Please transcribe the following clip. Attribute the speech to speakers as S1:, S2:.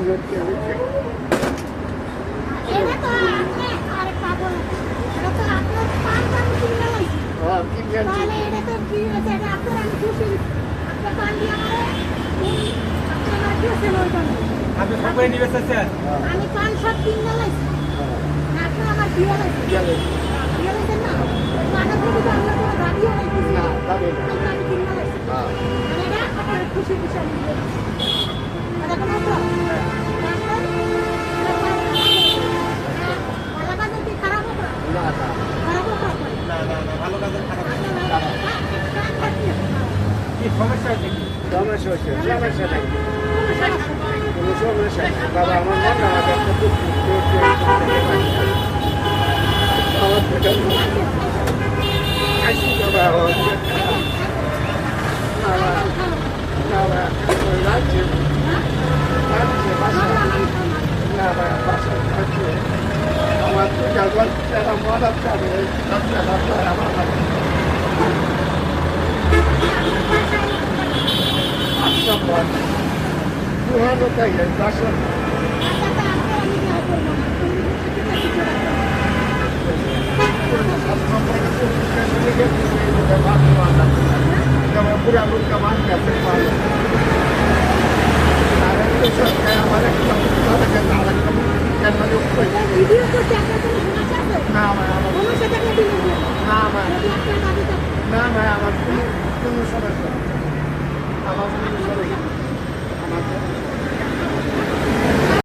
S1: এটা তো আপনি আরে পাবো না এটা তো আপনার পান পান কিনে লাইছি তাহলে এটা তো কি হয়েছে এটা আপনার আমি খুশি আপনার পান দিয়ে আপনার দিয়েছেন ওই পান
S2: আপনি সব করে নিবে স্যার
S1: আমি পান সব কিনে লাইছি আপনি আমার দিয়ে লাইছি দিয়ে লাইছেন না পানের প্রতি তো আপনার কোনো দাবিও নাই কিছু না আমি কিনে লাইছি এটা আপনার খুশি বিষয় এটা কোনো
S2: ভালো কাজে খারাপ কি সমস্যা হচ্ছে কি
S3: সমস্যা নেই কোনো সমস্যা নেই বাবা আমার মন না আমার একটা খুব আসি বাবা রাজ্যে বাসা না বাসা আমার যারা মনে করে আমার পুরানো তাই বাসা পুরানো কামান কাছে আমার একটা
S1: ভিডিও করতে আপনার কোনো সমস্যা আছে
S3: না আমার